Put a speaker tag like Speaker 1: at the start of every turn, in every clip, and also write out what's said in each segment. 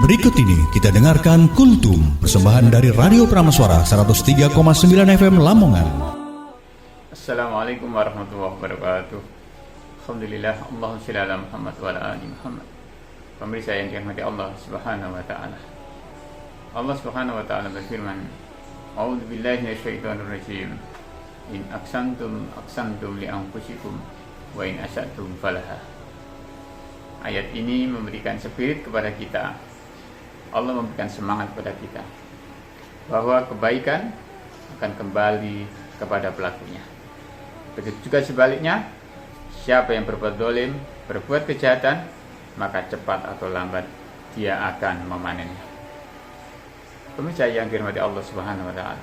Speaker 1: Berikut ini kita dengarkan Kultum, persembahan dari Radio Prameswara 103,9 FM Lamongan.
Speaker 2: Assalamualaikum warahmatullahi wabarakatuh. Alhamdulillah, Allahumma shalli ala Muhammad wa ala ali Muhammad. Pemirsa yang dirahmati Allah Subhanahu wa taala. Allah Subhanahu wa taala berfirman, "A'udzu billahi minasyaitonir rajim. In aqsamtum li anfusikum wa in asatum falaha." Ayat ini memberikan spirit kepada kita. Allah memberikan semangat kepada kita bahwa kebaikan akan kembali kepada pelakunya. Begitu juga sebaliknya, siapa yang berbuat zalim, berbuat kejahatan, maka cepat atau lambat dia akan memanennya. Pemirsa yang dirahmati Allah Subhanahu wa taala,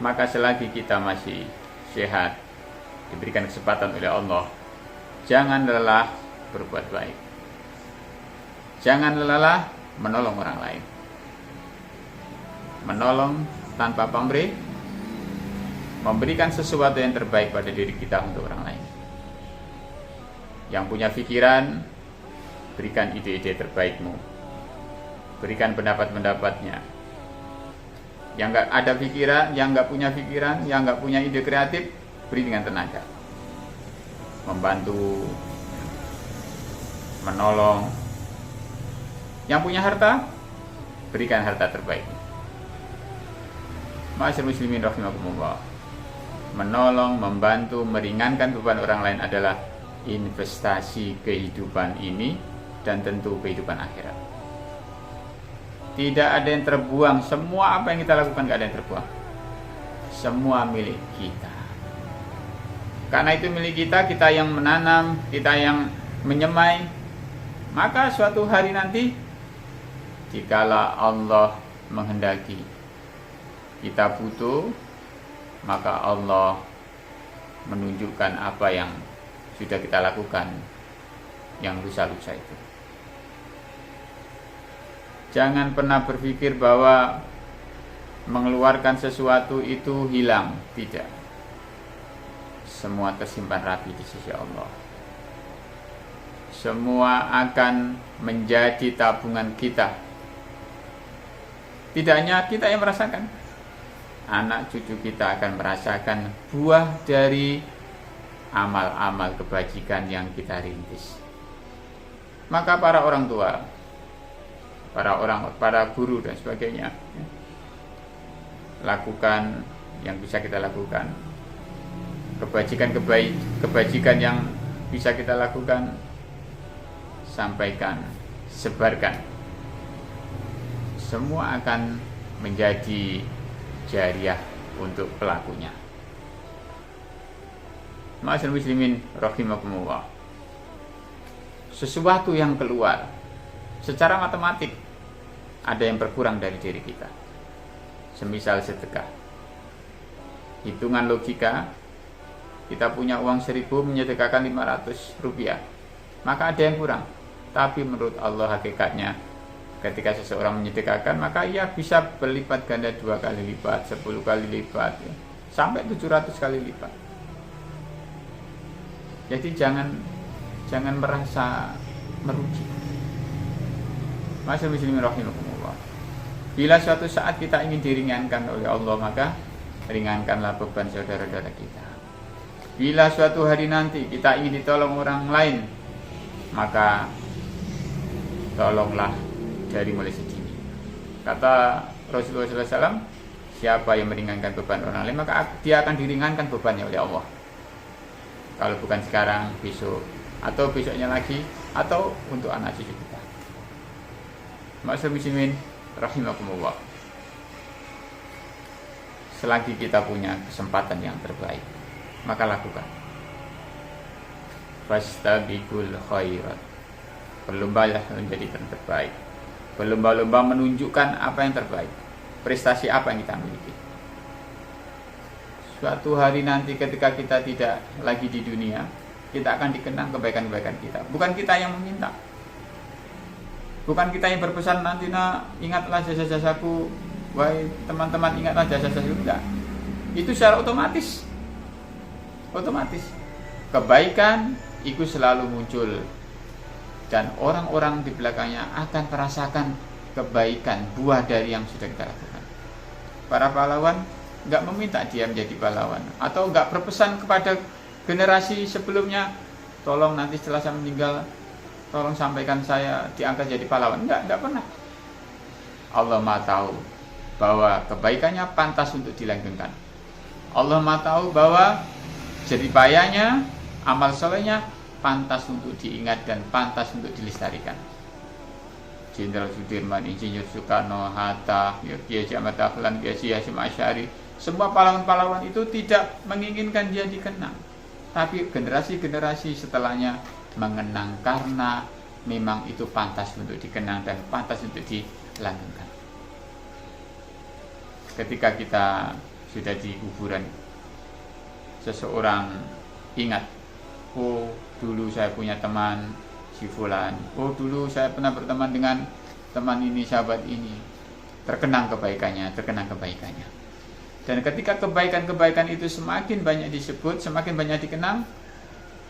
Speaker 2: maka selagi kita masih sehat, diberikan kesempatan oleh Allah, jangan lelah berbuat baik. Jangan lelah menolong orang lain. Menolong tanpa pamrih, memberikan sesuatu yang terbaik pada diri kita untuk orang lain. Yang punya pikiran, berikan ide-ide terbaikmu. Berikan pendapat-pendapatnya. Yang nggak ada pikiran, yang nggak punya pikiran, yang nggak punya ide kreatif, beri dengan tenaga. Membantu, menolong. Yang punya harta, berikan harta terbaik. Ma'asyiral muslimin rahimakumullah. Menolong, membantu, meringankan beban orang lain adalah investasi kehidupan ini dan tentu kehidupan akhirat. Tidak ada yang terbuang. Semua apa yang kita lakukan tidak ada yang terbuang. Semua milik kita. Karena itu milik kita, kita yang menanam, kita yang menyemai. Maka suatu hari nanti, jikalau Allah menghendaki kita butuh, maka Allah menunjukkan apa yang sudah kita lakukan yang lusa-lusa itu. Jangan pernah berpikir bahwa mengeluarkan sesuatu itu hilang. Tidak. Semua tersimpan rapi di sisi Allah. Semua akan menjadi tabungan kita. Tidak hanya kita yang merasakan, anak cucu kita akan merasakan buah dari amal-amal kebajikan yang kita rintis. Maka para orang tua, para guru dan sebagainya, lakukan yang bisa kita lakukan. Kebajikan yang bisa kita lakukan, sampaikan, sebarkan. Semua akan menjadi jariah untuk pelakunya. Ma'asyiral muslimin rahimakumullah. Sesuatu yang keluar secara matematik ada yang berkurang dari diri kita. Semisal sedekah. Hitungan logika, kita punya uang 1.000 menyedekahkan 500 rupiah, maka ada yang kurang. Tapi menurut Allah hakikatnya, ketika seseorang menyedekahkan, maka ia bisa berlipat ganda 2 kali lipat, 10 kali lipat, sampai 700 kali lipat. Jadi jangan merasa merugi. Ma'asyiral muslimin rahimakumullah. Bila suatu saat kita ingin diringankan oleh Allah, maka ringankanlah beban saudara-saudara kita. Bila suatu hari nanti kita ingin ditolong orang lain, maka tolonglah dari mulai sedini. Kata Rasulullah SAW, siapa yang meringankan beban orang lain, maka dia akan diringankan bebannya oleh Allah. Kalau bukan sekarang, besok, atau besoknya lagi, atau untuk anak cucu kita. Ma'asyiral muslimin rahimakumullah. Selagi kita punya kesempatan yang terbaik, maka lakukan. Fastabiqul khairat. Berlombalah menjadi yang terbaik. Berlomba-lomba menunjukkan apa yang terbaik, prestasi apa yang kita miliki. Suatu hari nanti ketika kita tidak lagi di dunia, kita akan dikenang kebaikan-kebaikan kita. Bukan kita yang meminta, bukan kita yang berpesan nanti, ingatlah jasa-jasaku, wahai teman-teman, ingatlah jasa-jasaku. Enggak. Itu secara otomatis kebaikan itu selalu muncul dan orang-orang di belakangnya akan merasakan kebaikan buah dari yang sudah kita lakukan. Para pahlawan nggak meminta dia menjadi pahlawan, atau nggak berpesan kepada generasi sebelumnya, tolong nanti setelah saya meninggal, tolong sampaikan saya diangkat jadi pahlawan. Enggak pernah. Allah Maha tahu bahwa kebaikannya pantas untuk dilanggengkan. Allah Maha tahu bahwa jerih payahnya, amal solehnya pantas untuk diingat dan pantas untuk dilestarikan. Jenderal Sudirman, Insinyur Soekarno, Hatta, Kiai Ahmad Dahlan, Kiai Hasyim Asy'ari, semua pahlawan-pahlawan itu tidak menginginkan dia dikenang, tapi generasi-generasi setelahnya mengenang karena memang itu pantas untuk dikenang dan pantas untuk dilanggengkan. Ketika kita sudah di kuburan, seseorang ingat, oh dulu saya punya teman si fulan, oh dulu saya pernah berteman dengan teman ini, sahabat ini, terkenang kebaikannya. Dan ketika kebaikan-kebaikan itu semakin banyak disebut, semakin banyak dikenang,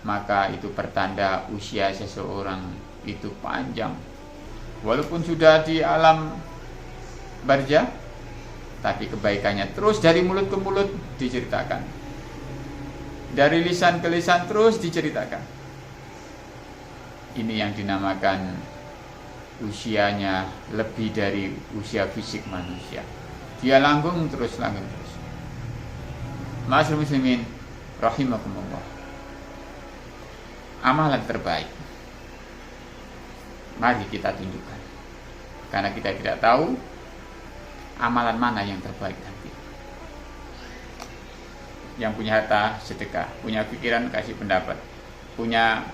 Speaker 2: maka itu pertanda usia seseorang itu panjang. Walaupun sudah di alam barzah, tapi kebaikannya terus dari mulut ke mulut diceritakan, dari lisan ke lisan terus diceritakan. Ini yang dinamakan usianya lebih dari usia fisik manusia. Dia langgeng terus. Ma'asyiral muslimin rahimakumullah. Amalan terbaik mari kita tunjukkan, karena kita tidak tahu amalan mana yang terbaik nanti. Yang punya harta sedekah, punya pikiran kasih pendapat, punya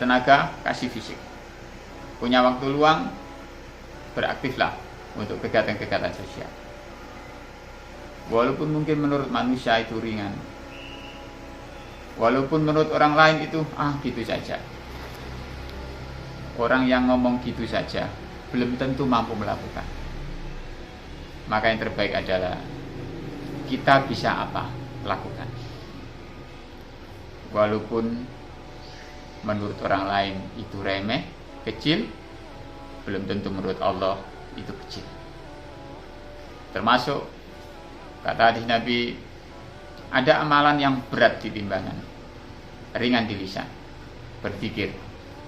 Speaker 2: tenaga kasih fisik, punya waktu luang beraktiflah untuk kegiatan-kegiatan sosial. Walaupun mungkin menurut manusia itu ringan, walaupun menurut orang lain itu gitu saja. Orang yang ngomong gitu saja belum tentu mampu melakukan. Maka yang terbaik adalah kita bisa apa? Lakukan. Walaupun menurut orang lain itu remeh, kecil, belum tentu menurut Allah itu kecil. Termasuk kata hadis Nabi, ada amalan yang berat di timbangan, ringan di lisan, berzikir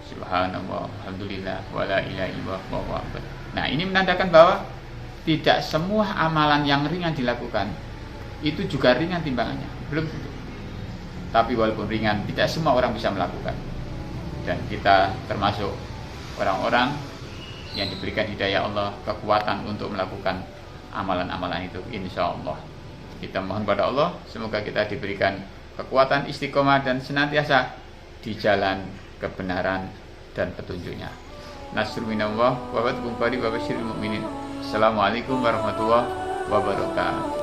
Speaker 2: subhanallah, alhamdulillah, wala ilaha illallah, wallahu akbar. Nah, ini menandakan bahwa tidak semua amalan yang ringan dilakukan itu juga ringan timbangannya, belum tentu. Tapi walaupun ringan, tidak semua orang bisa melakukan. Dan kita termasuk orang-orang yang diberikan hidayah Allah, kekuatan untuk melakukan amalan-amalan itu, insya Allah. Kita mohon pada Allah, semoga kita diberikan kekuatan istiqomah dan senantiasa di jalan kebenaran dan petunjuknya. Nasrul minallah wa batul qari wa basyiril mu'minin. Assalamualaikum warahmatullahi wabarakatuh.